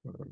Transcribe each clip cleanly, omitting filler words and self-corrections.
Facebook.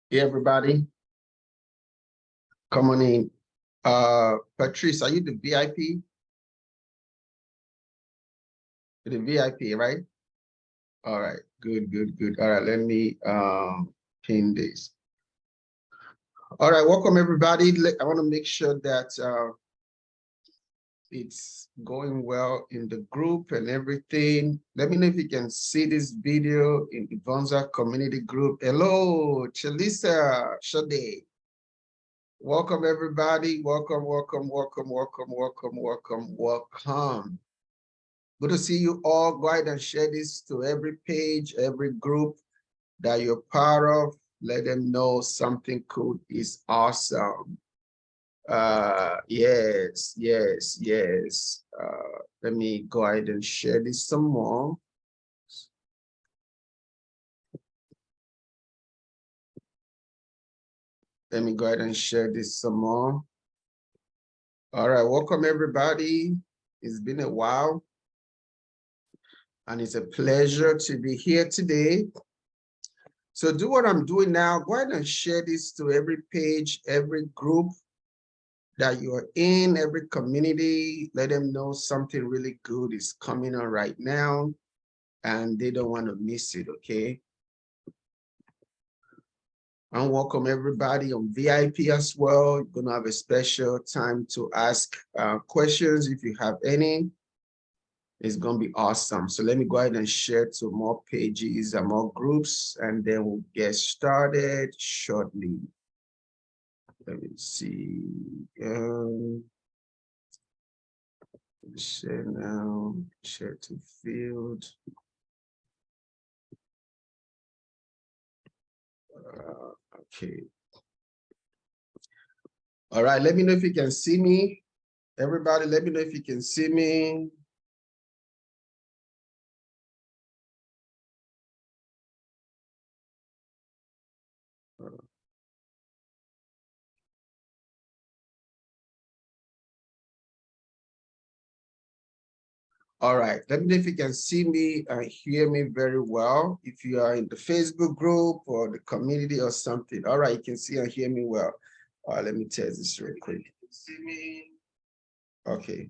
Hey, everybody. Come on in. Patrice, are you the VIP? You're the VIP, right? All right, good, good, good. All right, let me pin this. All right, welcome everybody. I want to make sure that it's going well in the group and everything. Let me know if you can see this video in the Vonza community group. Hello, Chalisa Shade. Welcome everybody. Welcome, welcome, welcome, welcome, welcome, welcome, welcome. Good to see you all. Go ahead and share this to every page, every group that you're part of. Let them know something cool is awesome. Yes, yes, yes. Let me go ahead and share this some more. Let me go ahead and share this some more. All right, welcome everybody. It's been a while. And it's a pleasure to be here today. So do what I'm doing now. Go ahead and share this to every page, every group that you're in, every community. Let them know something really good is coming on right now and they don't want to miss it, okay? And welcome everybody on VIP as well. You're gonna have a special time to ask questions if you have any. It's gonna be awesome. So let me go ahead and share to more pages and more groups, and then we'll get started shortly. Let me see. Share now, share to field. Okay. All right, let me know if you can see me. Everybody, let me know if you can see me. All right, let me know if you can see me and hear me very well. If you are in the Facebook group or the community or something. All right, you can see and hear me well. All right, let me test this real quick. See me? Okay.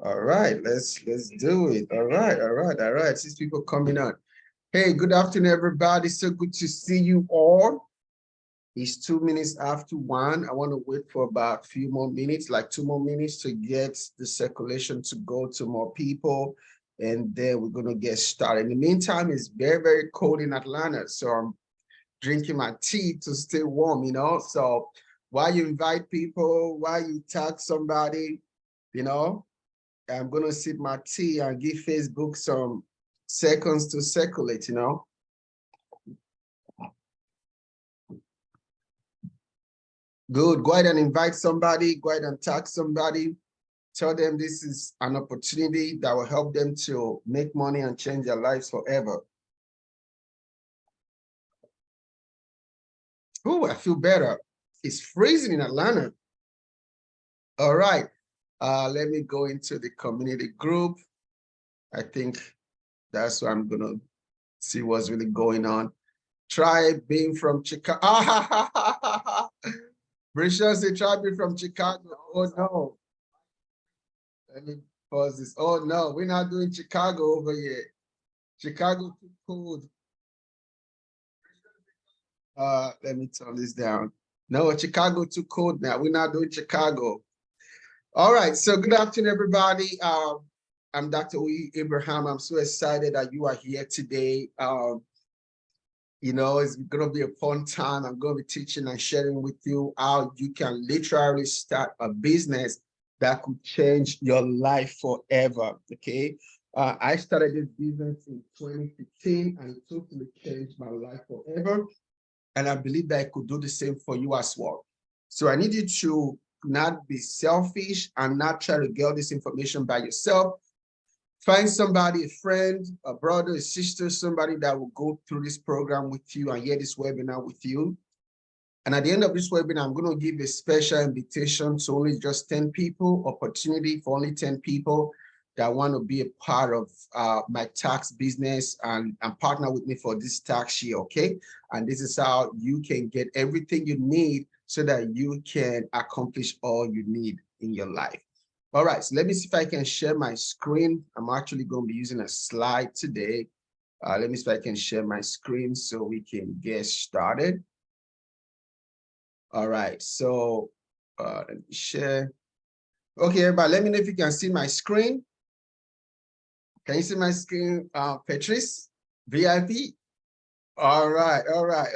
All right, let's do it. All right, all right, all right. These people coming on. Hey, good afternoon, everybody. So good to see you all. It's 2 minutes after 1. I want to wait for about a few more minutes, like 2 more minutes to get the circulation to go to more people. And then we're going to get started. In the meantime, it's very, very cold in Atlanta. So I'm drinking my tea to stay warm, you know. So while you invite people, while you tag somebody, you know, I'm going to sip my tea and give Facebook some seconds to circulate, you know. Good. Go ahead and invite somebody. Go ahead and tag somebody. Tell them this is an opportunity that will help them to make money and change their lives forever. Oh, I feel better. It's freezing in Atlanta. All right. Let me go into the community group. I think that's what I'm going to See what's really going on. Try being from Chicago. Brisha say try being from Chicago. Oh no. Let me pause this. Oh no, we're not doing Chicago over here. Chicago too cold. Let me turn this down. No, Chicago too cold now. We're not doing Chicago. All right. So good afternoon, everybody. I'm Dr. Uyi Abraham. I'm so excited that you are here today. You know, it's going to be a fun time. I'm going to be teaching and sharing with you how you can literally start a business that could change your life forever. Okay. I started this business in 2015 and it totally changed my life forever. And I believe that I could do the same for you as well. So I need you to not be selfish and not try to get all this information by yourself. Find somebody, a friend, a brother, a sister, somebody that will go through this program with you and hear this webinar with you. And at the end of this webinar, I'm going to give a special invitation to only just 10 people, opportunity for only 10 people that want to be a part of my tax business and partner with me for this tax year, okay? And this is how you can get everything you need so that you can accomplish all you need in your life. All right, so let me see if I can share my screen. I'm actually going to be using a slide today. Let me see if I can share my screen so we can get started. All right, so let me share. Okay, everybody, let me know if you can see my screen. Can you see my screen, Patrice? VIP? All right,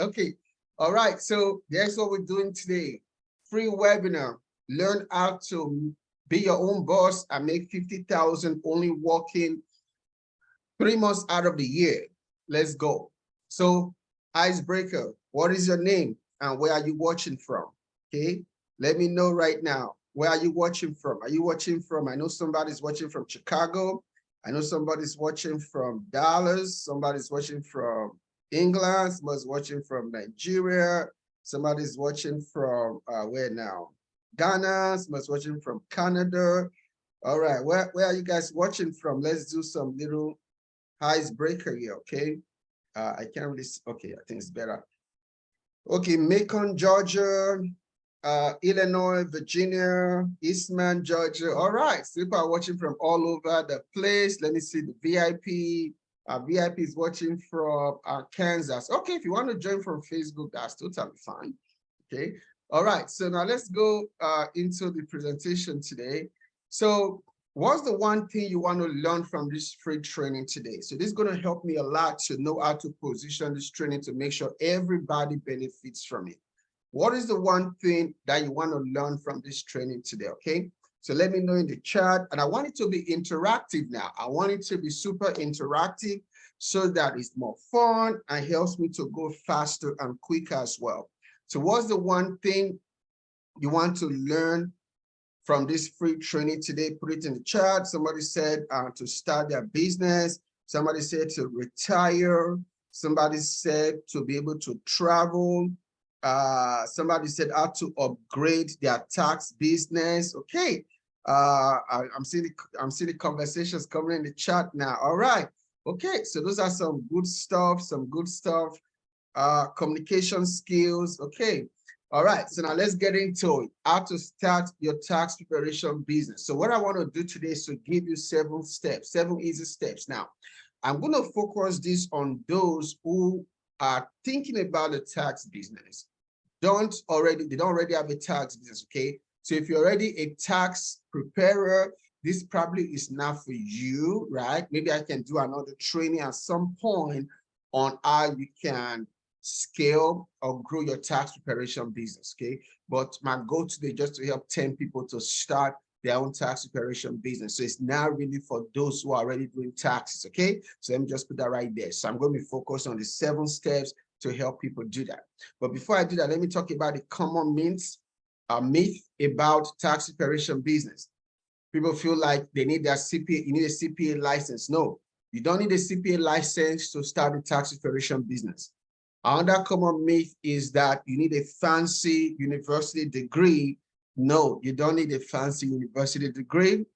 okay. All right, so that's what we're doing today. Free webinar, learn how to be your own boss and make 50,000 only working 3 months out of the year. Let's go. So icebreaker, what is your name and where are you watching from? Okay, let me know right now. Where are you watching from? Are you watching from, I know somebody's watching from Chicago. I know somebody's watching from Dallas. Somebody's watching from England. Somebody's watching from Nigeria. Somebody's watching from where now? Ghana. Somebody's watching from Canada. All right, where are you guys watching from? Let's do some little icebreaker here, okay? I can't really see. Okay, I think it's better. Okay, Macon, Georgia, Illinois, Virginia, Eastman, Georgia. All right, so people are watching from all over the place. Let me see the VIP. VIP is watching from Kansas. Okay, if you want to join from Facebook, that's totally fine. Okay, all right, so now let's go into the presentation today. So what's the one thing you want to learn from this free training today? So this is going to help me a lot to know how to position this training to make sure everybody benefits from it. What is the one thing that you want to learn from this training today, okay? So let me know in the chat. And I want it to be interactive now. I want it to be super interactive so that it's more fun and helps me to go faster and quicker as well. So what's the one thing you want to learn from this free training today? Put it in the chat. Somebody said to start their business. Somebody said to retire. Somebody said to be able to travel. Somebody said how to upgrade their tax business. Okay. I'm seeing the conversations coming in the chat now. All right. Okay. So those are some good stuff. Communication skills. Okay. All right, so now let's get into it. How to start your tax preparation business. So what I want to do today is to give you 7 steps, 7 easy steps. Now, I'm going to focus this on those who are thinking about the tax business. They don't already have a tax business, okay? So if you're already a tax preparer, this probably is not for you, right? Maybe I can do another training at some point on how you can scale or grow your tax preparation business, okay? But my goal today just to help 10 people to start their own tax preparation business. So it's not really for those who are already doing taxes, okay? So let me just put that right there. So I'm going to be focused on the 7 steps to help people do that. But before I do that, let me talk about the common myth about tax preparation business. People feel like they need their CPA, you need a CPA license. No, you don't need a CPA license to start a tax preparation business. Another common myth is that you need a fancy university degree. No, you don't need a fancy university degree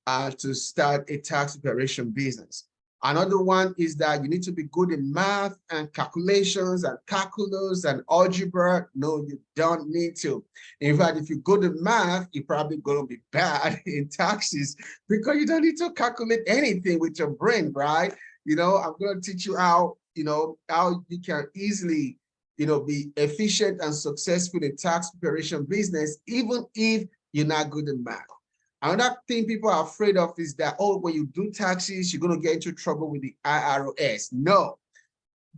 to start a tax preparation business. Another one is that you need to be good in math and calculations and calculus and algebra. No, you don't need to. In fact, if you're good in math, you're probably going to be bad in taxes because you don't need to calculate anything with your brain, right? You know, I'm going to teach you how, how you can easily, be efficient and successful in tax preparation business, even if you're not good in math. Another thing people are afraid of is that, oh, when you do taxes, you're going to get into trouble with the IRS. No,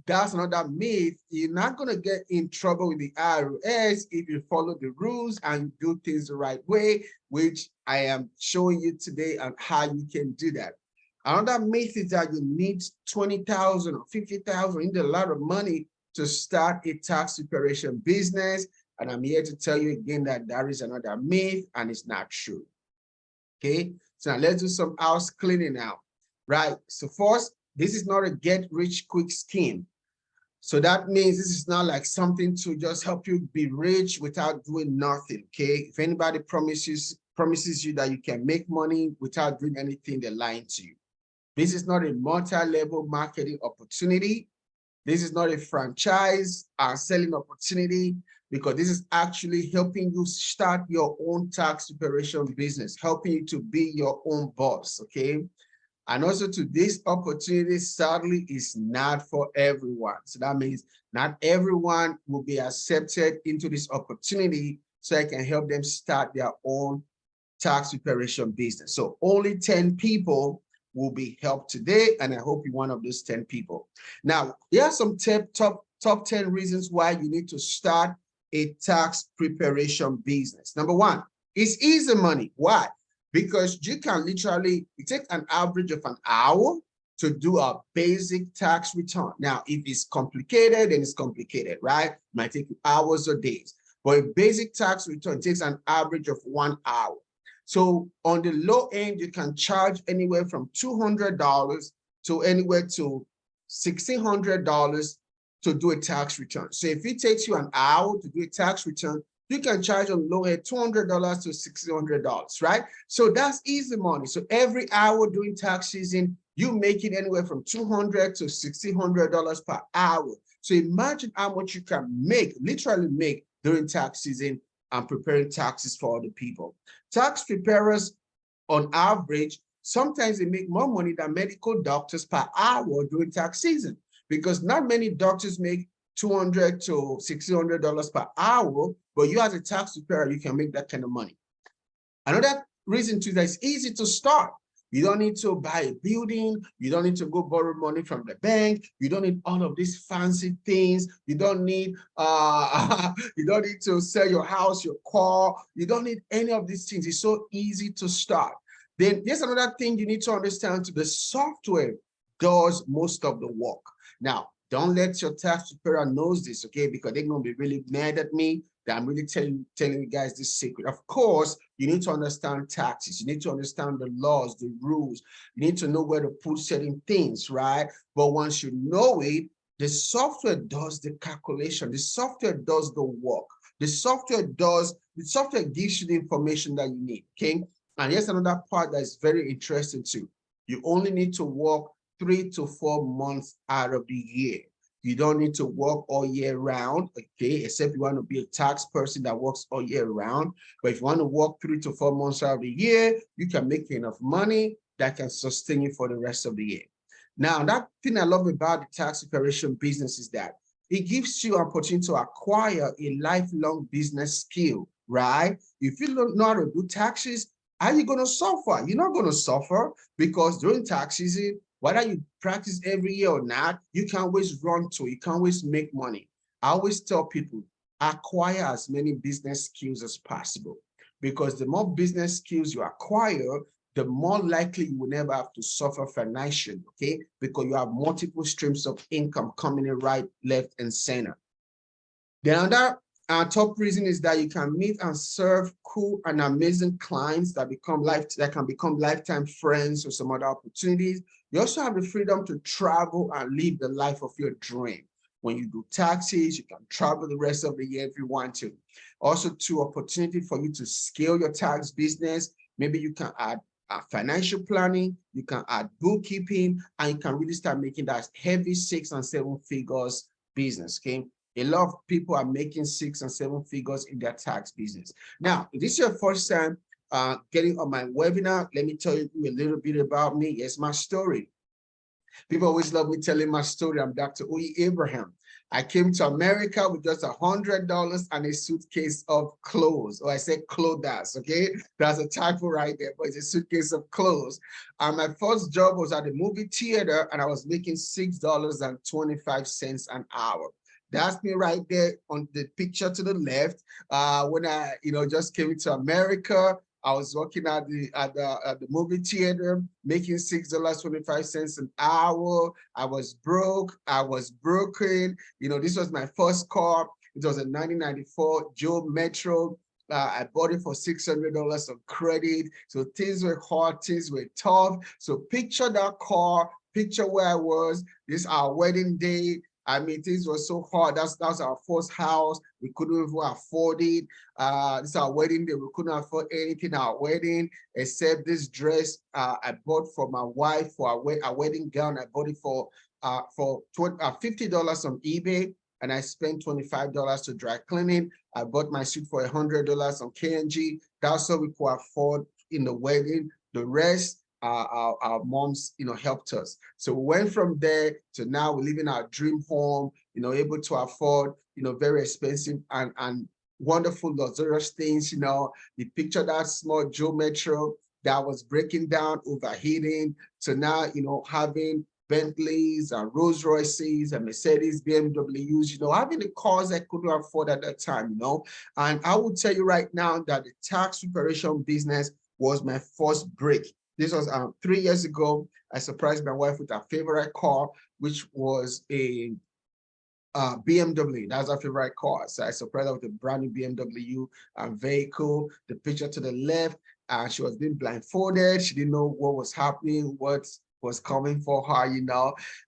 that's another myth. You're not going to get in trouble with the IRS if you follow the rules and do things the right way, which I am showing you today on how you can do that. Another myth is that you need 20,000 or 50,000, you need a lot of money to start a tax preparation business. And I'm here to tell you again that that is another myth and it's not true. Okay, so now let's do some house cleaning now, right? So first, this is not a get rich quick scheme. So that means this is not like something to just help you be rich without doing nothing. Okay, if anybody promises you that you can make money without doing anything, they're lying to you. This is not a multi-level marketing opportunity. This is not a franchise selling opportunity, because this is actually helping you start your own tax preparation business, helping you to be your own boss, okay? And also to this opportunity, sadly, is not for everyone. So that means not everyone will be accepted into this opportunity so I can help them start their own tax preparation business. So only 10 people will be helped today, and I hope you're one of those 10 people. Now, here are some top 10 reasons why you need to start a tax preparation business. Number one, it's easy money. Why? Because you can literally, you take an average of an hour to do a basic tax return. Now, if it's complicated, then it's complicated, right? It might take you hours or days. But a basic tax return takes an average of 1 hour. So on the low end, you can charge anywhere from $200 to anywhere to $1,600 to do a tax return. So if it takes you an hour to do a tax return, you can charge on low end $200 to $1,600, right? So that's easy money. So every hour during tax season, you make it anywhere from $200 to $1,600 per hour. So imagine how much you can make, literally make, during tax season and preparing taxes for other people. Tax preparers, on average, sometimes they make more money than medical doctors per hour during tax season, because not many doctors make $200 to $1,600 per hour, but you as a tax preparer, you can make that kind of money. Another reason too, that it's easy to start. You don't need to buy a building. You don't need to go borrow money from the bank. You don't need all of these fancy things. You don't need you don't need to sell your house, your car. You don't need any of these things. It's so easy to start. Then here's another thing you need to understand: the software does most of the work. Now, don't let your tax preparer knows this, okay? Because they're gonna be really mad at me that I'm really telling you guys this secret. Of course, you need to understand taxes. You need to understand the laws, the rules. You need to know where to put certain things, right? But once you know it, the software does the calculation. The software does the work. The software gives you the information that you need, okay? And here's another part that is very interesting too. You only need to work 3 to 4 months out of the year. You don't need to work all year round, okay, except you want to be a tax person that works all year round. But if you want to work 3 to 4 months out of the year, you can make enough money that can sustain you for the rest of the year. Now, that thing I love about the tax preparation business is that it gives you an opportunity to acquire a lifelong business skill, right? If you don't know how to do taxes, how are you going to suffer? You're not going to suffer, because during tax season, whether you practice every year or not, you can always run to, you can always make money. I always tell people, acquire as many business skills as possible, because the more business skills you acquire, the more likely you will never have to suffer financially, okay? Because you have multiple streams of income coming in right, left, and center. The other top reason is that you can meet and serve cool and amazing clients that can become lifetime friends or some other opportunities. You also have the freedom to travel and live the life of your dream. When you do taxes, you can travel the rest of the year if you want to. Also, opportunity for you to scale your tax business. Maybe you can add financial planning, you can add bookkeeping, and you can really start making that heavy 6 and 7 figures business, okay? A lot of people are making 6 and 7 figures in their tax business. Now, if this is your first time getting on my webinar, let me tell you a little bit about me. It's my story. People always love me telling my story. I'm Dr. Uyi Abraham. I came to America with just $100 and a suitcase of clothes. Or I said clothes, okay? That's a typo right there, but it's a suitcase of clothes. And my first job was at the movie theater, and I was making $6.25 an hour. That's me right there on the picture to the left. When I, just came to America, I was working at the movie theater, making $6.25 an hour. I was broke. I was broken. This was my first car. It was a 1994 Joe Metro. I bought it for $600 of credit. So things were hard, things were tough. So picture that car, picture where I was. This is our wedding day. I mean, things were so hard. That's our first house. We couldn't even afford it. This is our wedding day. We couldn't afford anything at our wedding except this dress I bought for my wife for our wedding gown. I bought it for $50 on eBay, and I spent $25 to dry cleaning. I bought my suit for $100 on K&G. That's what we could afford in the wedding. The rest, our moms, helped us. So we went from there to now we live in our dream home, able to afford, very expensive and wonderful luxurious things. You picture that small Joe Metro that was breaking down, overheating, to now, having Bentleys and Rolls Royces and Mercedes, BMWs, having the cars I couldn't afford at that time, And I will tell you right now that the tax preparation business was my first break. This was 3 years ago. I surprised my wife with her favorite car, which was a BMW. That's our favorite car. So I surprised her with a brand new BMW vehicle. The picture to the left, she was being blindfolded. She didn't know what was happening, what was coming for her,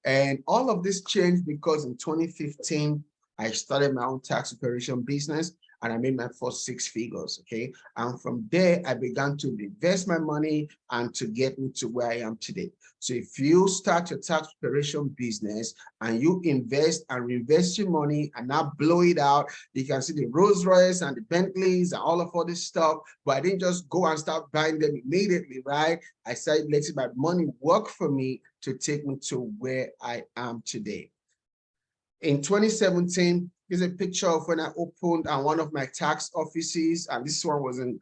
And all of this changed because in 2015, I started my own tax preparation business, and I made my first 6 figures, okay? And from there, I began to invest my money and to get me to where I am today. So if you start your tax preparation business and you invest and reinvest your money and not blow it out, you can see the Rolls Royce and the Bentleys and all this stuff, but I didn't just go and start buying them immediately, right? I started letting my money work for me to take me to where I am today. In 2017, here's a picture of when I opened one of my tax offices, and this one was in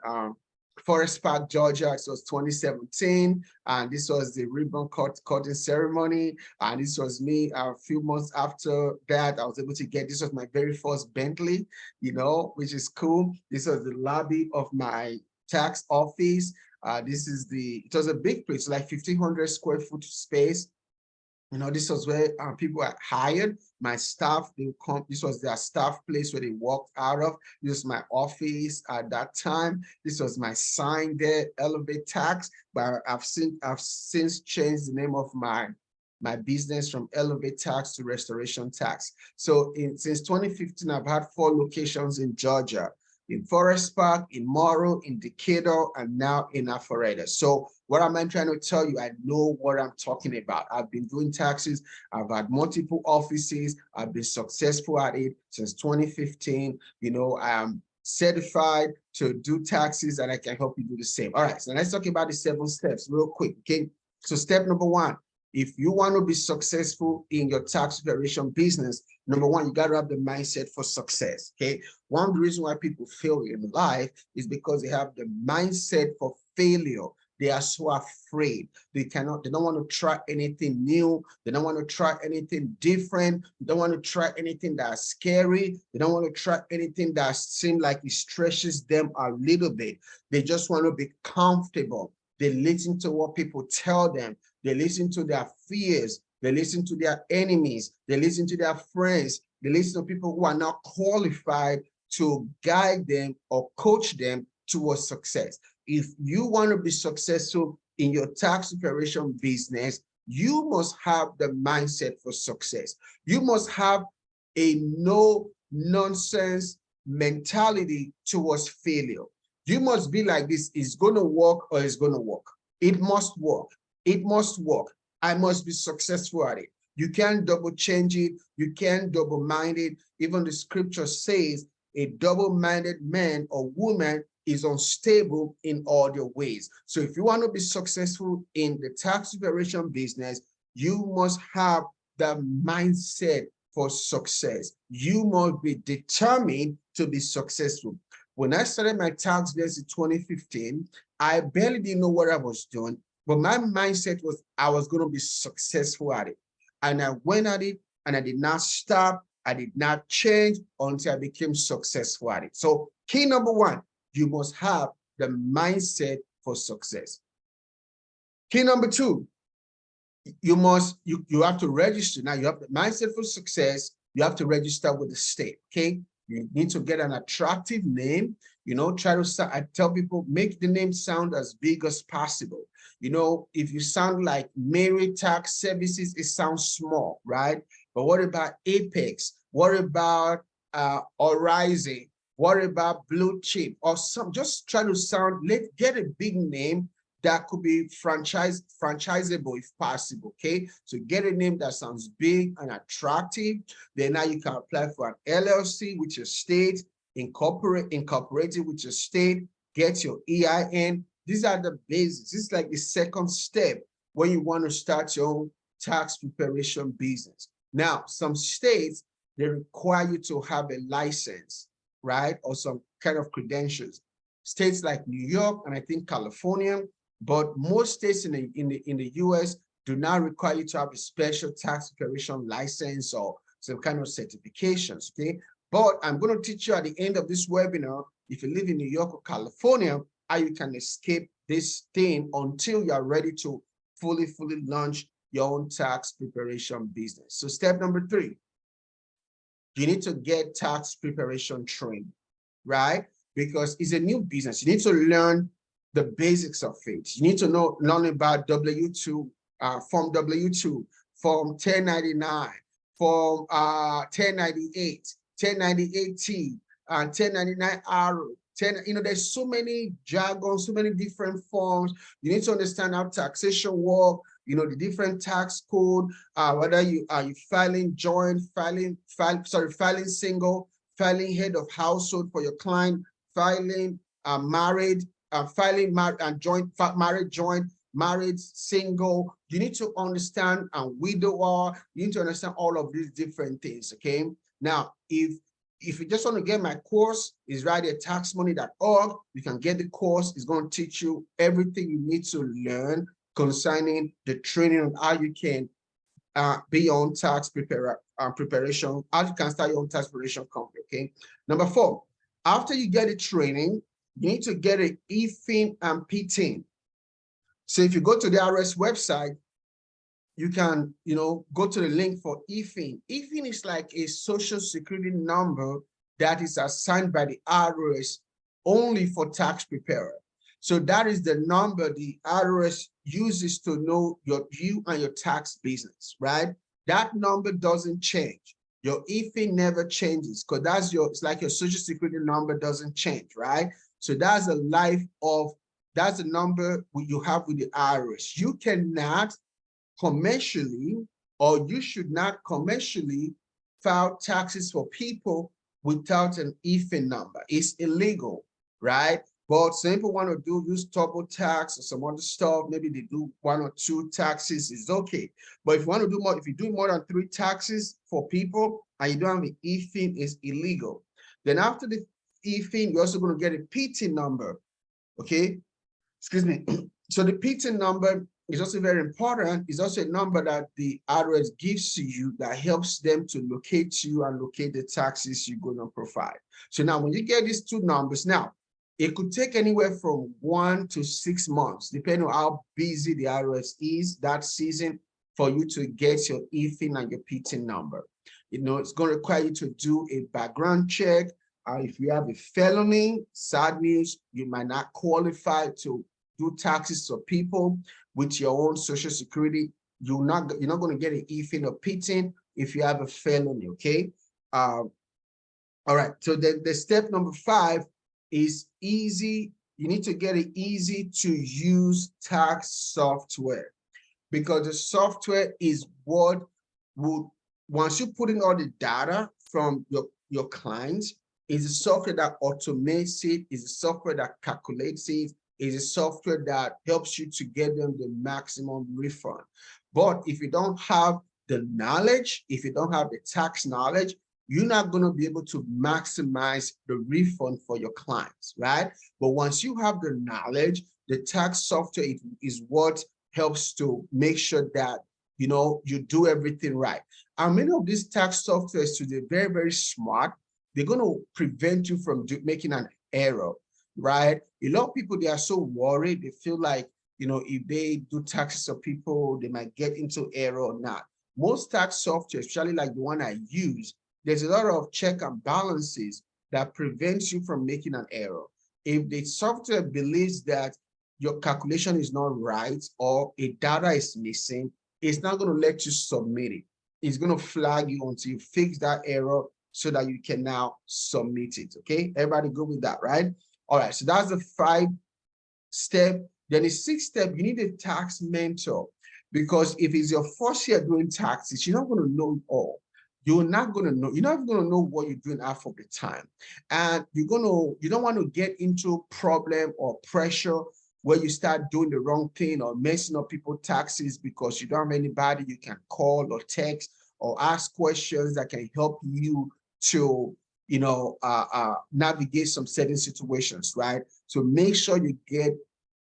Forest Park, Georgia. So it was 2017, and this was the ribbon cutting ceremony. And this was me a few months after that. I was able to get, this was my very first Bentley, which is cool. This was the lobby of my tax office. It was a big place, like 1,500 square foot space. This was where people were hired. My staff, they would come. This was their staff place where they worked out of. This was my office at that time. This was my sign there, Elevate Tax. But I've since changed the name of my business from Elevate Tax to Restoration Tax. So since 2015, I've had 4 locations in Georgia, in Forest Park, in Morrow, in Decatur, and now in Alpharetta. So what am I trying to tell you? I know what I'm talking about. I've been doing taxes. I've had multiple offices. I've been successful at it since 2015. I am certified to do taxes, and I can help you do the same. All right, so let's talk about the 7 steps real quick, okay? So step number 1, if you want to be successful in your tax preparation business, number 1, you got to have the mindset for success, okay? One of the reasons why people fail in life is because they have the mindset for failure. They are so afraid. They don't want to try anything new. They don't want to try anything different. They don't want to try anything that's scary. They don't want to try anything that seems like it stretches them a little bit. They just want to be comfortable. They listen to what people tell them. They listen to their fears. They listen to their enemies. They listen to their friends. They listen to people who are not qualified to guide them or coach them towards success. If you want to be successful in your tax preparation business, you must have the mindset for success. You must have a no-nonsense mentality towards failure. You must be like this, it's going to work or it's going to work. It must work. It must work. I must be successful at it. You can't double change it. You can't double mind it. Even the scripture says a double-minded man or woman is unstable in all their ways. So if you want to be successful in the tax preparation business, you must have the mindset for success. You must be determined to be successful. When I started my tax business in 2015, I barely didn't know what I was doing, but my mindset was I was going to be successful at it. And I went at it and I did not stop. I did not change until I became successful at it. So key number one, you must have the mindset for success. Key number two, you have to register. Now you have the mindset for success. You have to register with the state. Okay. You need to get an attractive name. Try to, I tell people, make the name sound as big as possible. If you sound like Mary Tax Services, it sounds small, right? But what about Apex? What about Horizon? What about Blue Chip? Or just try to sound, get a big name that could be franchisable if possible. Okay, so get a name that sounds big and attractive. Then now you can apply for an LLC with your state, incorporated with your state, get your EIN. These are the basics. This is like the second step when you want to start your own tax preparation business. Now, some states, they require you to have a license, right? Or some kind of credentials. States like New York and I think California, but most states in the US do not require you to have a special tax preparation license or some kind of certifications, okay? But I'm going to teach you at the end of this webinar, if you live in New York or California, how you can escape this thing until you are ready to fully launch your own tax preparation business. So step number three, you need to get tax preparation training, right? Because it's a new business. You need to learn the basics of it. You need to learn about W-2, Form W-2, Form 1099, Form 1098, 1098T, 1099R. There's so many jargon, so many different forms. You need to understand how taxation works, the different tax code, whether you are filing joint, filing single, filing head of household for your client, filing married, filing joint, married joint, married single. You need to understand widower. You need to understand all of these different things. Okay. Now, if you just want to get my course, is right at taxmoney.org. You can get the course. It's going to teach you everything you need to learn concerning the training on how you can be your own tax preparation, how you can start your own tax preparation company. Okay. Number four, after you get the training, you need to get an EFIN and PTIN. So if you go to the IRS website, you can, go to the link for EFIN. EFIN is like a social security number that is assigned by the IRS only for tax preparer. So that is the number the IRS uses to know you and your tax business, right? That number doesn't change. Your EFIN never changes because it's like your social security number doesn't change, right? So that's that's the number you have with the IRS. You cannot commercially, or you should not commercially file taxes for people without an EFIN number. It's illegal, right? But some people want to use TurboTax or some other stuff. Maybe they do 1 or 2 taxes, it's okay. But if you want to do more, if you do more than 3 taxes for people and you don't have an EFIN, it's illegal. Then after the EFIN, you're also going to get a PTIN number. Okay, excuse me. So the PTIN number is also very important. It's also a number that the IRS gives to you that helps them to locate you and locate the taxes you're going to provide. So now when you get these 2 numbers, now it could take anywhere from 1 to 6 months, depending on how busy the IRS is that season, for you to get your EFIN and your PTIN number. It's going to require you to do a background check. If you have a felony, sad news, you might not qualify to do taxes for people with your own social security. You're not going to get an EFIN or PTIN if you have a felony. Okay. All right. So the step number 5 is easy you need to get an easy to use tax software, because the software is what would, once you put in all the data from your clients, is a software that automates it, is a software that calculates it, is a software that helps you to get them the maximum refund. But if you don't have the knowledge, if you don't have the tax knowledge, you're not going to be able to maximize the refund for your clients, right? But once you have the knowledge, the tax software is what helps to make sure that you do everything right. And many of these tax softwares today, very, very smart. They're going to prevent you from making an error, right? A lot of people, they are so worried. They feel like, if they do taxes of people, they might get into error or not. Most tax software, especially like the one I use, there's a lot of check and balances that prevents you from making an error. If the software believes that your calculation is not right or a data is missing, it's not going to let you submit it. It's going to flag you until you fix that error so that you can now submit it. Okay, everybody good with that, right? All right, so that's the 5-step. Then the 6th step, you need a tax mentor, because if it's your first year doing taxes, you're not going to know it all. You're not going to know, you're not going to know what you're doing half of the time. And you don't want to get into problem or pressure where you start doing the wrong thing or messing up people's taxes because you don't have anybody you can call or text or ask questions that can help you to navigate some certain situations, right? So make sure you get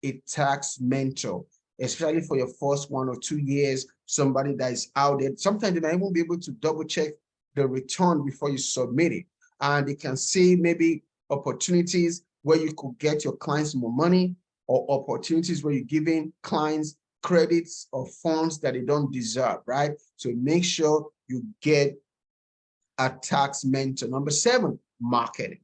a tax mentor, especially for your first 1 or 2 years, somebody that is out there. Sometimes they might even be able to double check the return before you submit it. And they can see maybe opportunities where you could get your clients more money, or opportunities where you're giving clients credits or funds that they don't deserve, right? So make sure you get a tax mentor. Number 7, marketing.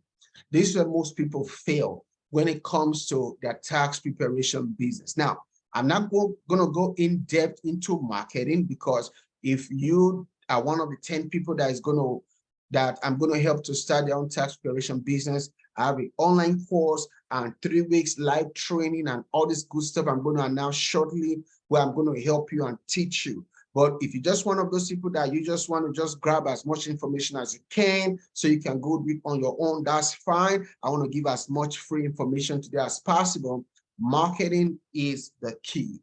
This is where most people fail when it comes to their tax preparation business. Now, I'm not going to go in depth into marketing, because if you are one of the 10 people that I'm going to help to start their own tax preparation business, I have an online course and 3 weeks live training and all this good stuff I'm going to announce shortly, where I'm going to help you and teach you. But if you're just one of those people that you just want to just grab as much information as you can so you can go do it on your own, that's fine. I want to give as much free information today as possible. Marketing is the key.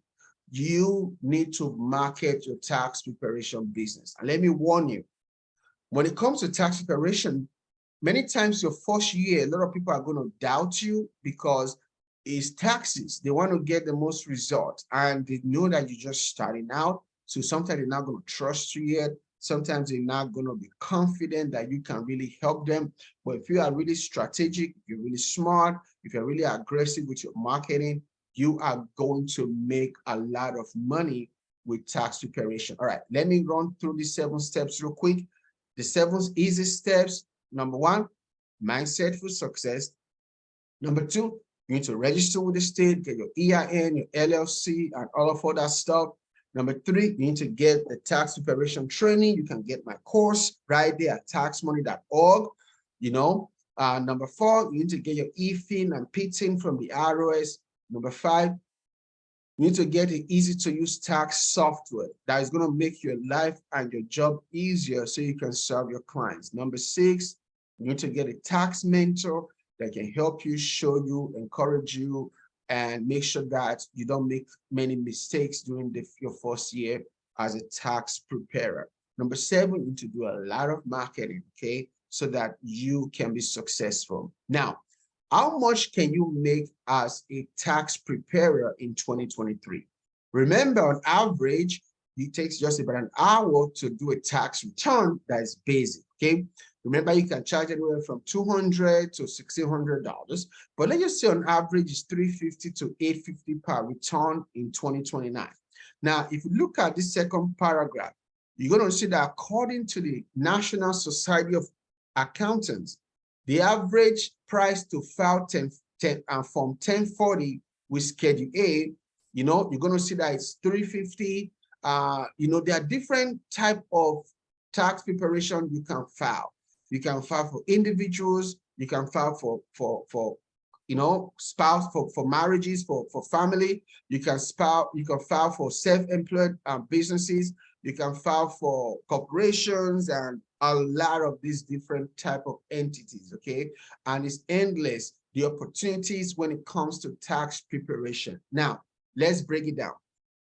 You need to market your tax preparation business. And let me warn you, when it comes to tax preparation, many times your first year, a lot of people are going to doubt you because it's taxes. They want to get the most results and they know that you're just starting out. So sometimes they're not going to trust you yet. Sometimes they're not going to be confident that you can really help them. But if you are really strategic, if you're really smart, if you're really aggressive with your marketing, you are going to make a lot of money with tax preparation. All right, let me run through these 7 steps real quick. The 7 easy steps. Number 1, mindset for success. Number 2, you need to register with the state, get your EIN, your LLC, and all of that stuff. Number 3, you need to get the tax preparation training. You can get my course right there at taxmoney.org. Number 4, you need to get your EFIN and PTIN from the IRS. Number 5, you need to get an easy-to-use tax software that is going to make your life and your job easier so you can serve your clients. Number 6, you need to get a tax mentor that can help you, show you, encourage you, and make sure that you don't make many mistakes during your first year as a tax preparer. Number 7, you need to do a lot of marketing, okay, so that you can be successful. Now, how much can you make as a tax preparer in 2023? Remember, on average, it takes just about an hour to do a tax return that is basic, okay? Remember, you can charge anywhere from $200 to $1,600, but let's just say on average is $350 to $850 per return in 2029. Now, if you look at this second paragraph, you're going to see that according to the National Society of Accountants, the average price to file Form 1040 with Schedule A, you're going to see that it's $350. There are different type of tax preparation you can file. You can file for individuals. You can file for spouse for marriages, for family. You can file for self-employed businesses. You can file for corporations and a lot of these different type of entities, okay? And it's endless, the opportunities when it comes to tax preparation. Now, let's break it down.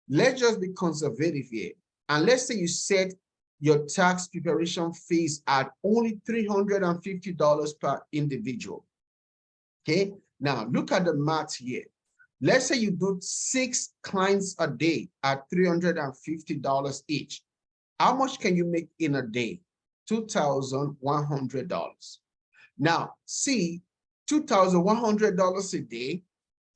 Let's just be conservative here. And let's say you set your tax preparation fees at only $350 per individual. Okay, now look at the math here. Let's say you do 6 clients a day at $350 each. How much can you make in a day? $2,100. Now, see, $2,100 a day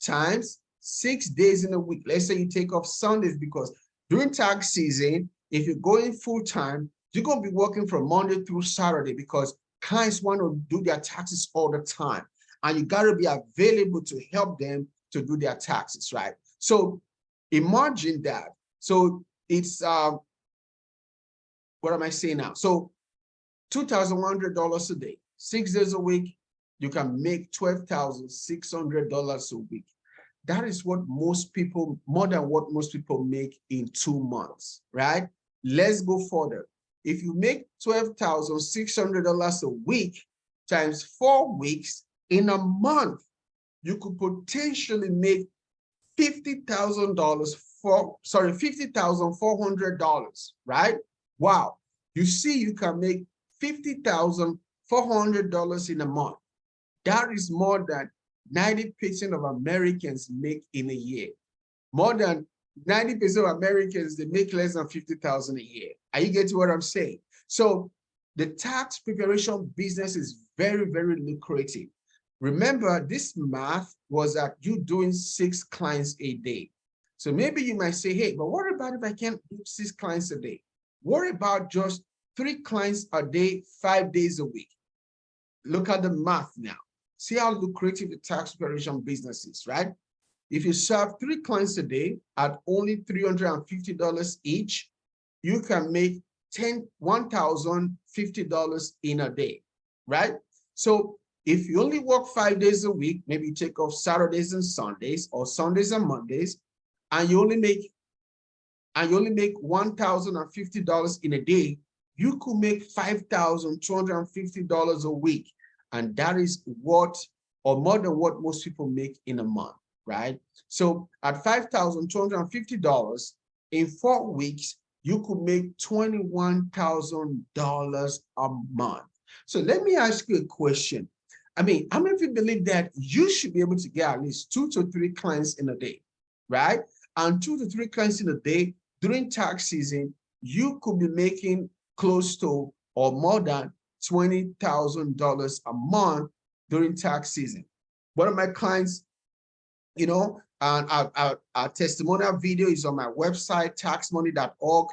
times 6 days in a week. Let's say you take off Sundays, because during tax season, if you're going full-time, you're going to be working from Monday through Saturday, because clients want to do their taxes all the time. And you got to be available to help them to do their taxes, right? So imagine that. So it's, what am I saying now? So $2,100 a day, 6 days a week, you can make $12,600 a week. That is what most people, more than what most people make in 2 months, right? Let's go further. If you make $12,600 a week times 4 weeks, in a month, you could potentially make $50,400, right? Wow. You see, you can make $50,400 in a month. That is more than 90% of Americans make in a year. More than 90% of Americans, they make less than $50,000 a year. Are you getting what I'm saying? So the tax preparation business is very, very lucrative. Remember, this math was that you doing 6 clients a day. So maybe you might say, hey, but what about if I can't do 6 clients a day? What about just 3 clients a day, 5 days a week? Look at the math now. See how lucrative the tax preparation business is, right? If you serve 3 clients a day at only $350 each, you can make $1,050 in a day, right? So if you only work 5 days a week, maybe you take off Saturdays and Sundays, or Sundays and Mondays, and you only make $1,050 in a day, you could make $5,250 a week. And that is what, or more than what most people make in a month, right? So at $5,250 in 4 weeks, you could make $21,000 a month. So let me ask you a question. I mean, how many of you believe that you should be able to get at least 2 to 3 clients in a day, right? And 2 to 3 clients in a day during tax season, you could be making close to or more than $20,000 a month during tax season. One of my clients, and our testimonial video is on my website, taxmoney.org.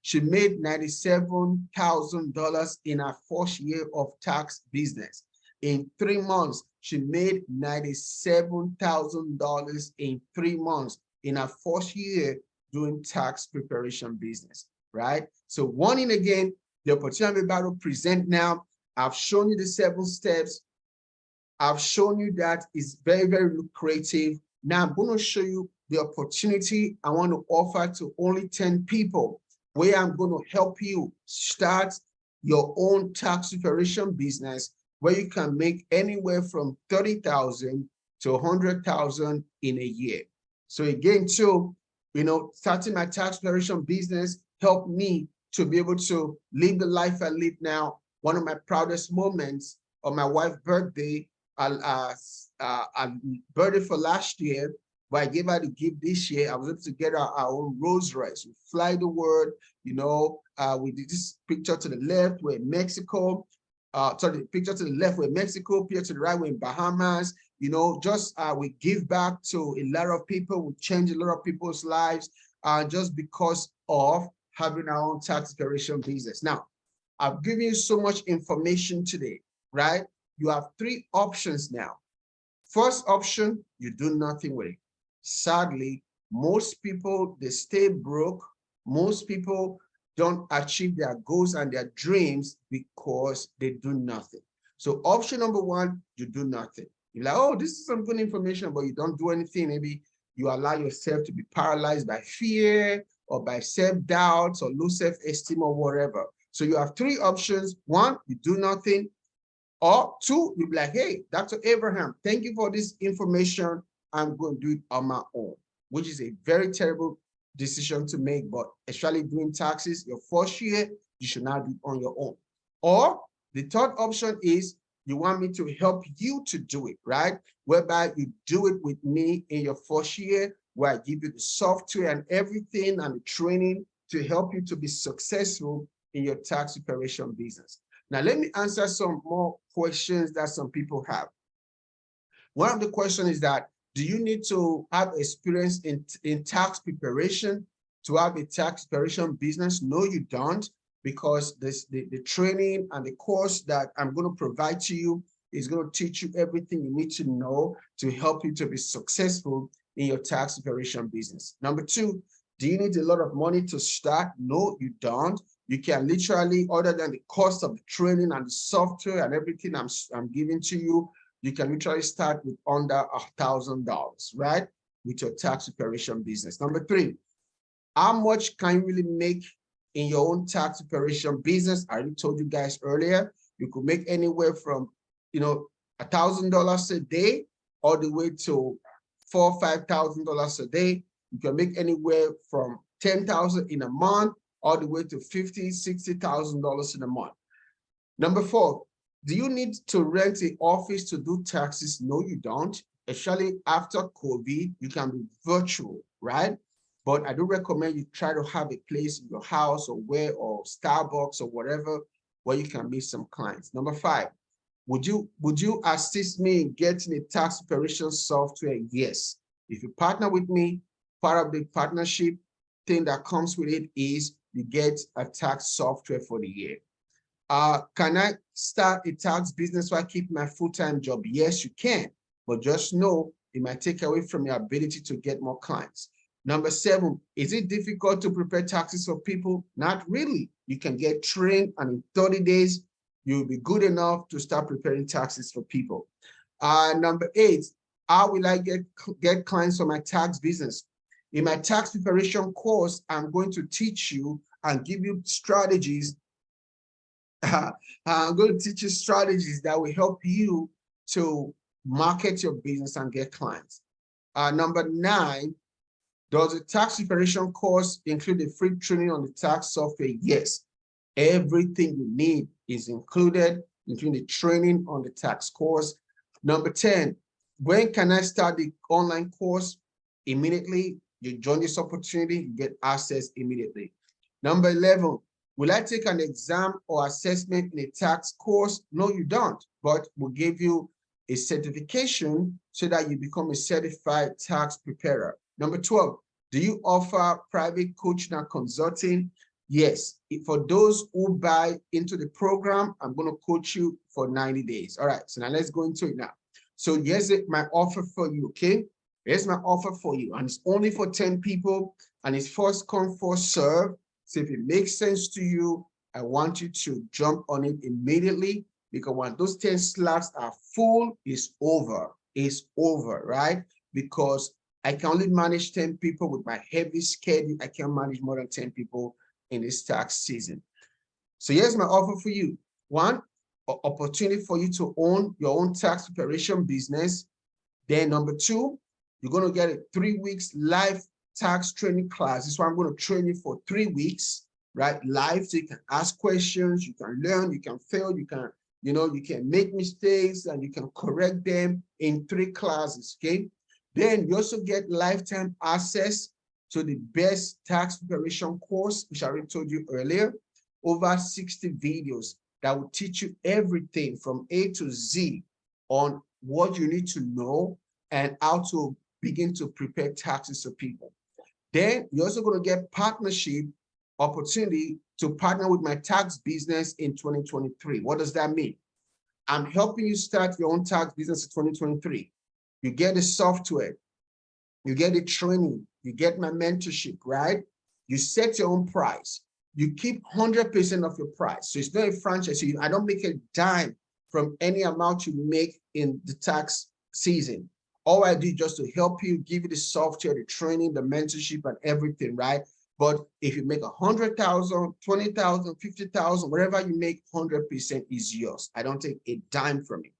She made $97,000 in her first year of tax business. In 3 months, she made $97,000 in 3 months in her first year doing tax preparation business, right? So warning again, the opportunity I'm about to present now, I've shown you the 7 steps. I've shown you that it's very, very lucrative. Now I'm going to show you the opportunity I want to offer to only 10 people, where I'm going to help you start your own tax preparation business, where you can make anywhere from $30,000 to $100,000 in a year. So again, too, starting my tax preparation business helped me to be able to live the life I live now. One of my proudest moments on my wife's birthday, birthday for last year, but I gave her the gift this year. I was able to get our own Rolls Royce. We fly the world, we did this picture to the left, we're in Mexico. Sorry, the picture to the left, we're in Mexico, picture to the right, we're in Bahamas. We give back to a lot of people, we change a lot of people's lives, just because of having our own tax preparation business. Now, I've given you so much information today, right? You have 3 options now. First option, you do nothing with it. Sadly, most people, they stay broke. Most people don't achieve their goals and their dreams because they do nothing. So option number 1, you do nothing. You're like, oh, this is some good information, but you don't do anything. Maybe you allow yourself to be paralyzed by fear or by self-doubt or low self-esteem or whatever. So you have three options. One, you do nothing. Or two, you'll be like, hey, Dr. Abraham, thank you for this information. I'm going to do it on my own, which is a very terrible decision to make. But especially doing taxes, your first year, you should not do it on your own. Or the third option is you want me to help you to do it, right? Whereby you do it with me in your first year, where I give you the software and everything and the training to help you to be successful in your tax preparation business. Now, let me answer some more questions that some people have. One of the questions is that, do you need to have experience in tax preparation to have a tax preparation business? No, you don't, because the training and the course that I'm going to provide to you is going to teach you everything you need to know to help you to be successful in your tax preparation business. Number two, do you need a lot of money to start? No, you don't. You can literally, other than the cost of the training and the software and everything I'm giving to you, you can literally start with under $1,000, right? With your tax preparation business. Number three, how much can you really make in your own tax preparation business? I already told you guys earlier, you could make anywhere from, $1,000 a day all the way to $4,000 or $5,000 a day. You can make anywhere from $10,000 in a month all the way to $50,000, $60,000 in a month. Number four, do you need to rent an office to do taxes? No, you don't. Especially after COVID, you can be virtual, right? But I do recommend you try to have a place in your house or Starbucks or whatever, where you can meet some clients. Number five, would you assist me in getting a tax preparation software? Yes. If you partner with me, part of the partnership thing that comes with it is you get a tax software for the year. Can I start a tax business while I keep my full-time job? Yes, you can, but just know it might take away from your ability to get more clients. Number seven, is it difficult to prepare taxes for people? Not really. You can get trained, and in 30 days, you'll be good enough to start preparing taxes for people. Number eight, how will I get clients for my tax business? In my tax preparation course, I'm going to teach you and give you strategies. I'm going to teach you strategies that will help you to market your business and get clients. Number nine, does the tax preparation course include a free training on the tax software? Yes. Everything you need is included, including the training on the tax course. Number 10, when can I start the online course? Immediately. You join this opportunity, you get access immediately. Number 11, will I take an exam or assessment in a tax course? No, you don't, but we'll give you a certification so that you become a certified tax preparer. Number 12, do you offer private coaching and consulting? Yes. For those who buy into the program, I'm going to coach you for 90 days. All right, so now let's go into it now. So here's my offer for you, okay? Here's my offer for you, and it's only for 10 people, and it's first come, first serve. So if it makes sense to you, I want you to jump on it immediately, because when those 10 slots are full, it's over. It's over, right? Because I can only manage 10 people with my heavy schedule. I can't manage more than 10 people in this tax season. So here's my offer for you. One, opportunity for you to own your own tax preparation business. Then number two, you're going to get a 3 weeks live tax training class. This is why I'm going to train you for 3 weeks, right? Live, so you can ask questions, you can learn, you can fail, you can make mistakes, and you can correct them in 3 classes, okay? Then you also get lifetime access to the best tax preparation course, which I already told you earlier, over 60 videos that will teach you everything from A to Z on what you need to know and how to begin to prepare taxes for people. Then you're also going to get partnership opportunity to partner with my tax business in 2023. What does that mean? I'm helping you start your own tax business in 2023. You get the software, you get the training, you get my mentorship, right? You set your own price. You keep 100% of your price. So it's not a franchise. So I don't make a dime from any amount you make in the tax season. All I do is just to help you, give you the software, the training, the mentorship, and everything, right? But if you make 100,000, 20,000, 50,000, whatever you make, 100% is yours. I don't take a dime from it.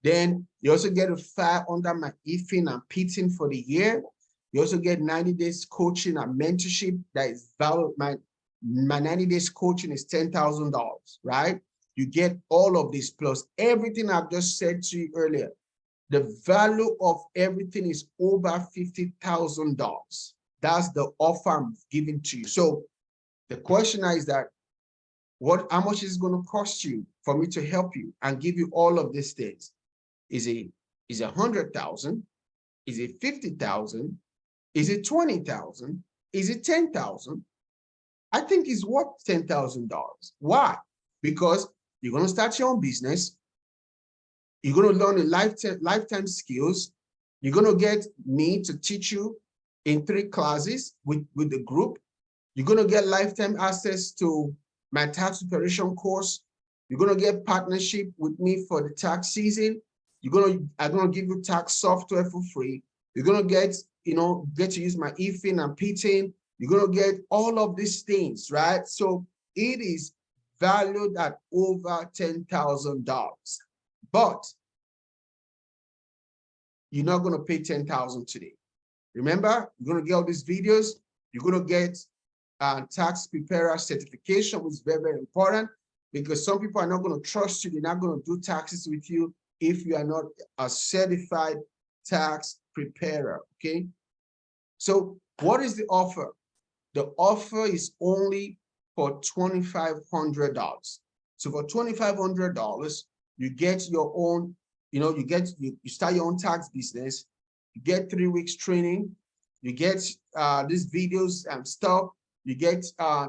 Then you also get a file under my IFIN and PITIN for the year. You also get 90 days coaching and mentorship that is valued. My 90 days coaching is $10,000, right? You get all of this plus everything I've just said to you earlier. The value of everything is over $50,000. That's the offer I'm giving to you. So the question is that how much is it going to cost you for me to help you and give you all of these things? Is it 100,000? Is it 50,000? Is it 20,000? Is it 10,000? I think it's worth $10,000. Why? Because you're going to start your own business. You're going to learn a lifetime skills. You're going to get me to teach you in 3 classes with the group. You're going to get lifetime access to my tax preparation course. You're going to get partnership with me for the tax season. I'm going to give you tax software for free. You're going to get to use my IFIN and PITIN. You're going to get all of these things, right? So it is valued at over $10,000. But you're not going to pay $10,000 today. Remember, you're going to get all these videos. You're going to get tax preparer certification, which is very, very important, because some people are not going to trust you. They're not going to do taxes with you if you are not a certified tax preparer, okay? So what is the offer? The offer is only for $2,500. So for $2,500, you get your own, you start your own tax business, you get 3 weeks training, you get these videos and stuff, you get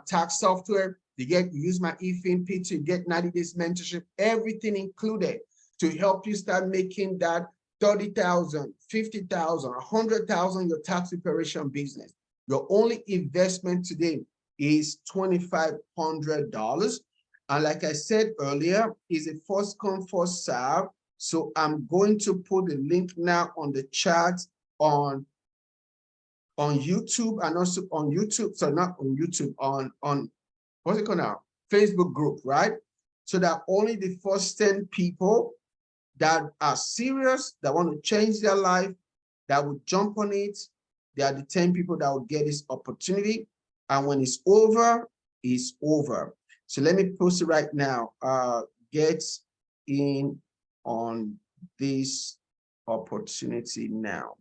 tax software, you use my IFIN PIT, you get 90 days mentorship, everything included to help you start making that 30,000, 50,000, 100,000 your tax preparation business. Your only investment today is $2,500. And like I said earlier, is a first come, first serve. So I'm going to put the link now on the chat on YouTube and also on YouTube. So not on YouTube, on what's it called now? Facebook group, right? So that only the first 10 people that are serious, that want to change their life, that would jump on it, they are the 10 people that will get this opportunity. And when it's over, it's over. So let me post it right now. Get in on this opportunity now.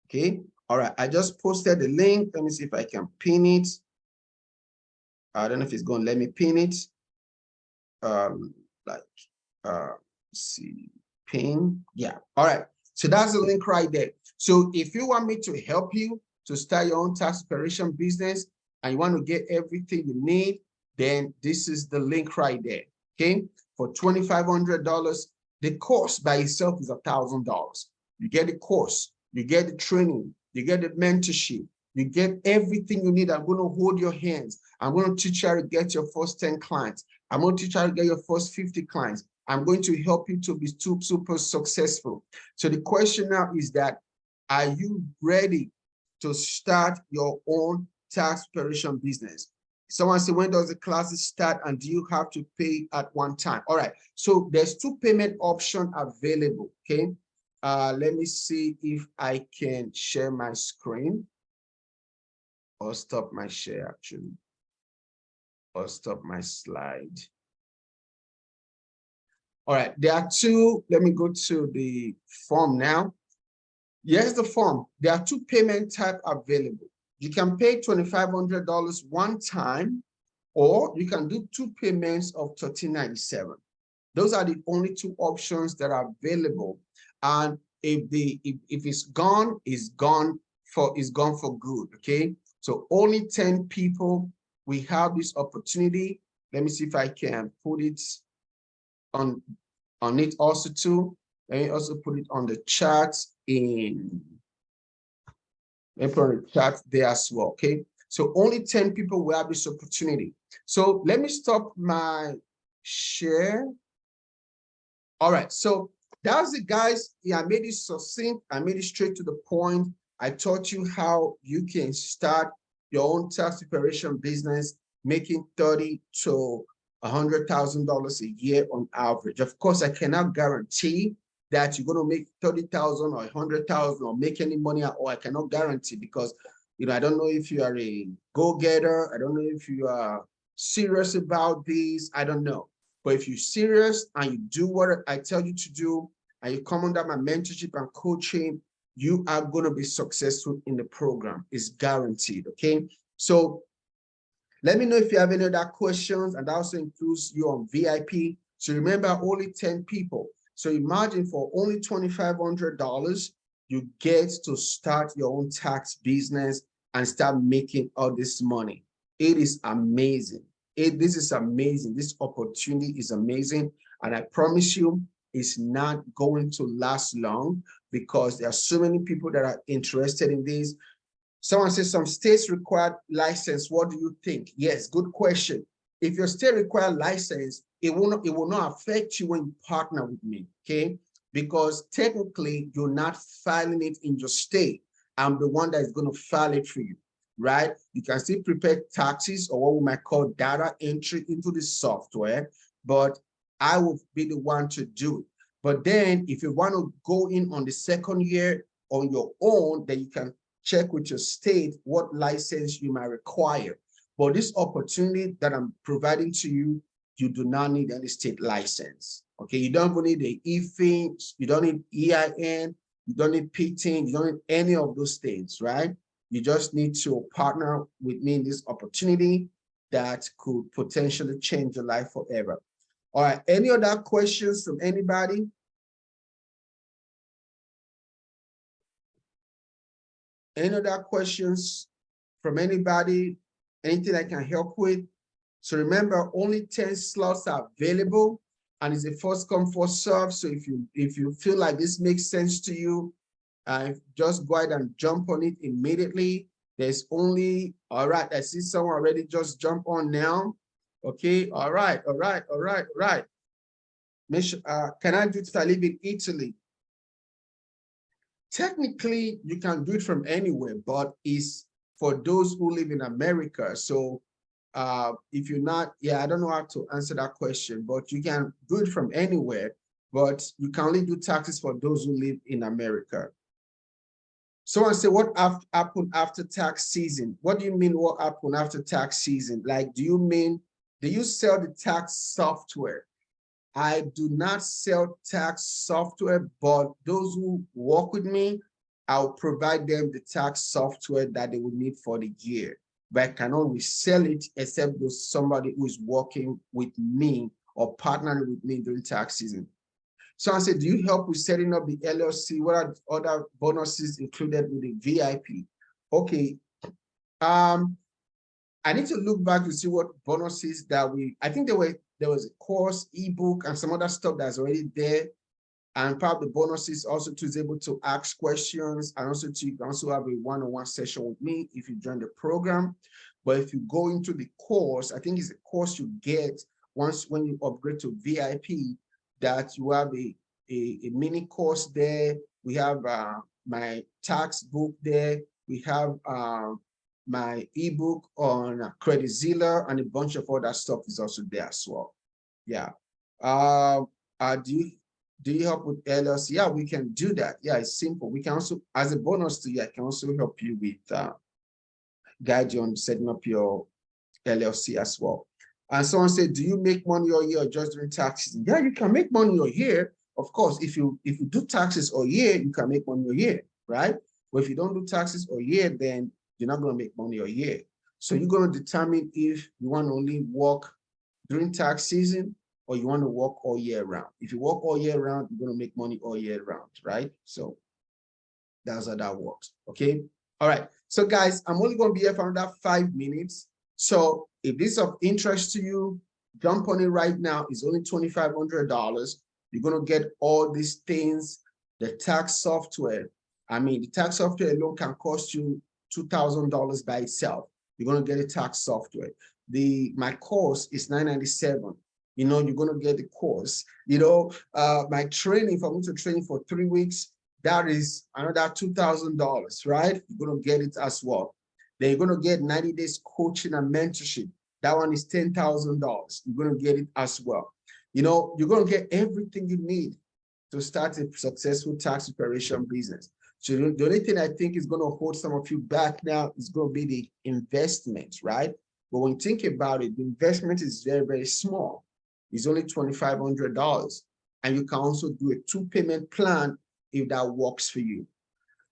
Okay. All right. I just posted the link. Let me see if I can pin it. I don't know if it's going to let me pin it. See, pin. Yeah. All right. So that's the link right there. So if you want me to help you to start your own tax preparation business and you want to get everything you need, then this is the link right there. Okay. For $2,500, the course by itself is $1,000. You get the course, you get the training, you get the mentorship, you get everything you need. I'm going to hold your hands. I'm going to teach you how to get your first 10 clients. I'm going to teach you how to get your first 50 clients. I'm going to help you to be super successful. So the question now is that, are you ready to start your own tax preparation business? Someone said, when does the classes start and do you have to pay at one time? All right. So there's 2 payment options available. Okay. Let me see if I can share my screen or stop my share actually, or stop my slide. All right, there are 2. Let me go to the form now. Here's the form. There are 2 payment types available. You can pay $2,500 one time, or you can do 2 payments of $1,397. Those are the only 2 options that are available. And if it's gone, it's gone for good. Okay. So only 10 people we have this opportunity. Let me see if I can put it on it also too. Let me also put it on the chat let me put on the chat there as well. Okay. So only 10 people will have this opportunity. So let me stop my share. All right. So That's it, guys. Yeah, I made it succinct. I made it straight to the point. I taught you how you can start your own tax preparation business, making $30,000 to $100,000 a year on average. Of course, I cannot guarantee that you're going to make 30,000 or 100,000 or make any money, or I cannot guarantee, because I don't know if you are a go-getter. I don't know if you are serious about this. I don't know. But if you're serious and you do what I tell you to do, and you come under my mentorship and coaching, you are going to be successful in the program. It's guaranteed, okay? So let me know if you have any other questions, and that also includes you on VIP. So remember, only 10 people. So imagine for only $2,500, you get to start your own tax business and start making all this money. It is amazing. This is amazing. This opportunity is amazing. And I promise you, it's not going to last long, because there are so many people that are interested in this. Someone says some states require license. What do you think? Yes, good question. If your state require license, it will not affect you when you partner with me, okay? Because technically you're not filing it in your state. I'm the one that is going to file it for you, right? You can still prepare taxes, or what we might call data entry into the software, but I will be the one to do it. But then if you want to go in on the second year on your own, then you can check with your state what license you might require. But this opportunity that I'm providing to you, you do not need any state license. Okay, you don't need the EFIN, you don't need EIN, you don't need PTIN, you don't need any of those things, right? You just need to partner with me in this opportunity that could potentially change your life forever. All right, any other questions from anybody? Any other questions from anybody? Anything I can help with? So remember, only 10 slots are available, and it's a first come, first serve. So if you feel like this makes sense to you, just go ahead and jump on it immediately. There's only, all right, I see someone already just jump on now. Okay, all right. Can I do it if I live in Italy? Technically, you can do it from anywhere, but it's for those who live in America. So if you're not, I don't know how to answer that question, but you can do it from anywhere, but you can only do taxes for those who live in America. Someone say, what happened after tax season? What do you mean what happened after tax season? Like, do you sell the tax software? I do not sell tax software, but those who work with me, I'll provide them the tax software that they would need for the year. But I cannot resell it except with somebody who is working with me or partnering with me during tax season. So I said, do you help with setting up the LLC? What are other bonuses included with the VIP? Okay. I need to look back to see what bonuses that I think there was a course, ebook, and some other stuff that's already there. And part of the bonuses also to is able to ask questions, and also you can also have a one-on-one session with me if you join the program. But if you go into the course, I think it's a course you get when you upgrade to VIP, that you have a mini course there. We have my tax book there. We have my ebook on CreditZilla, and a bunch of other stuff is also there as well. Yeah. Do you help with LLC? Yeah, we can do that. Yeah, it's simple. We can also, as a bonus to you, I can also help you with guide you on setting up your LLC as well. And someone said, do you make money all year or just during taxes? Yeah, you can make money all year. Of course, if you do taxes all year, you can make money all year, right? But if you don't do taxes all year, then you're not going to make money all year. So you're going to determine if you want to only work during tax season or you want to work all year round. If you work all year round, you're going to make money all year round, right? So that's how that works, okay? All right, so guys, I'm only going to be here for another 5 minutes. So if this is of interest to you, jump on it right now. It's only $2,500. You're going to get all these things, the tax software. I mean, the tax software alone can cost you $2,000 by itself. You're going to get a tax software. My course is $997. You know, you're going to get the course. My training, if I'm going to train for 3 weeks, that is another $2,000, right? You're going to get it as well. Then you're going to get 90 days coaching and mentorship. That one is $10,000. You're going to get it as well. You're going to get everything you need to start a successful tax preparation business. So the only thing I think is going to hold some of you back now is going to be the investment, right? But when you think about it, the investment is very, very small. It's only $2,500. And you can also do a 2-payment plan if that works for you.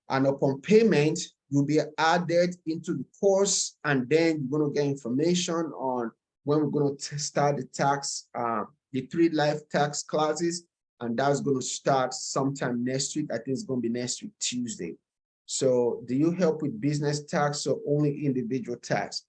And upon payment, you'll be added into the course, and then you're going to get information on when we're going to start the tax, the 3 life tax classes, and that's going to start sometime next week. I think it's going to be next week, Tuesday. So do you help with business tax or only individual tax?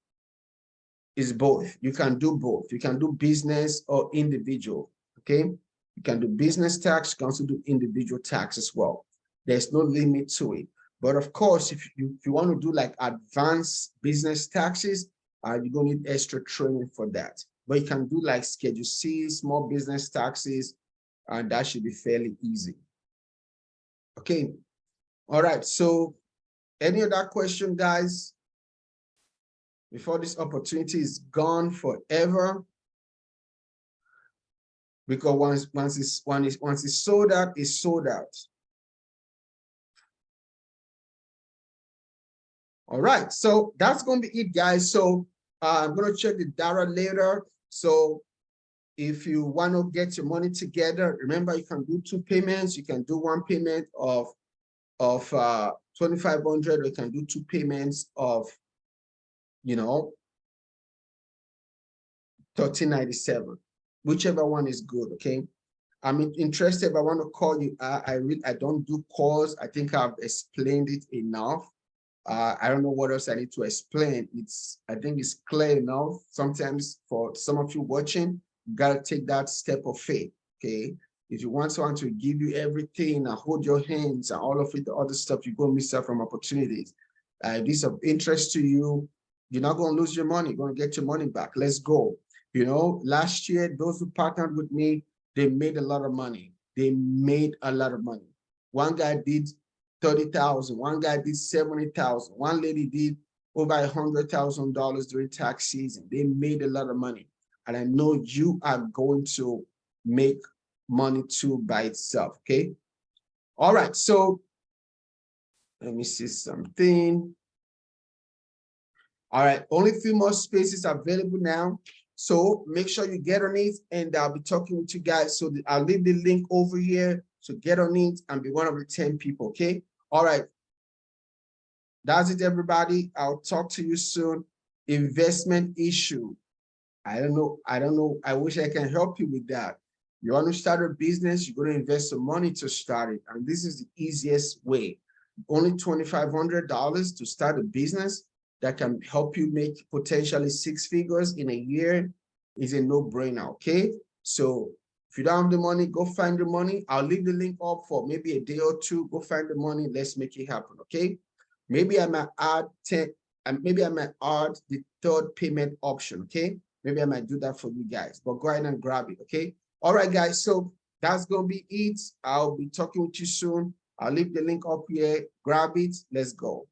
It's both. You can do both. You can do business or individual, okay? You can do business tax, you can also do individual tax as well. There's no limit to it. But of course, if you want to do like advanced business taxes, you're going to need extra training for that. But you can do like Schedule C, small business taxes, and that should be fairly easy. Okay. All right. So any other question, guys, before this opportunity is gone forever? Because once it's sold out, it's sold out. All right, so that's going to be it, guys. So I'm going to check the data later. So if you want to get your money together, remember you can do 2 payments. You can do 1 payment of $2,500, or you can do 2 payments of, $1,397, whichever one is good. Okay, I'm interested, but I want to call you. I don't do calls. I think I've explained it enough. I don't know what else I need to explain. I think it's clear enough. Sometimes for some of you watching, you gotta take that step of faith. Okay, if you want someone to give you everything and hold your hands and all of it, the other stuff, you're gonna miss out from opportunities. If this is of interest to you, you're not gonna lose your money. You're gonna get your money back. Let's go. Last year, those who partnered with me, they made a lot of money. They made a lot of money. One guy did 30,000. One guy did 70,000. One lady did over $100,000 during tax season. They made a lot of money. And I know you are going to make money too by itself, okay? All right, so let me see something. All right, only a few more spaces available now. So make sure you get on it, and I'll be talking with you guys. So I'll leave the link over here. So get on it and be one of the 10 people, okay? All right. That's it, everybody. I'll talk to you soon. Investment issue. I don't know. I wish I can help you with that. You want to start a business, you're going to invest some money to start it. And this is the easiest way. Only $2,500 to start a business that can help you make potentially 6 figures in a year is a no-brainer, okay? So if you don't have the money, go find the money. I'll leave the link up for maybe a day or 2. Go find the money. Let's make it happen, okay? Maybe I might add maybe I might add the 3rd payment option, okay? Maybe I might do that for you guys, but go ahead and grab it, okay? All right, guys, so that's going to be it. I'll be talking with you soon. I'll leave the link up here. Grab it. Let's go.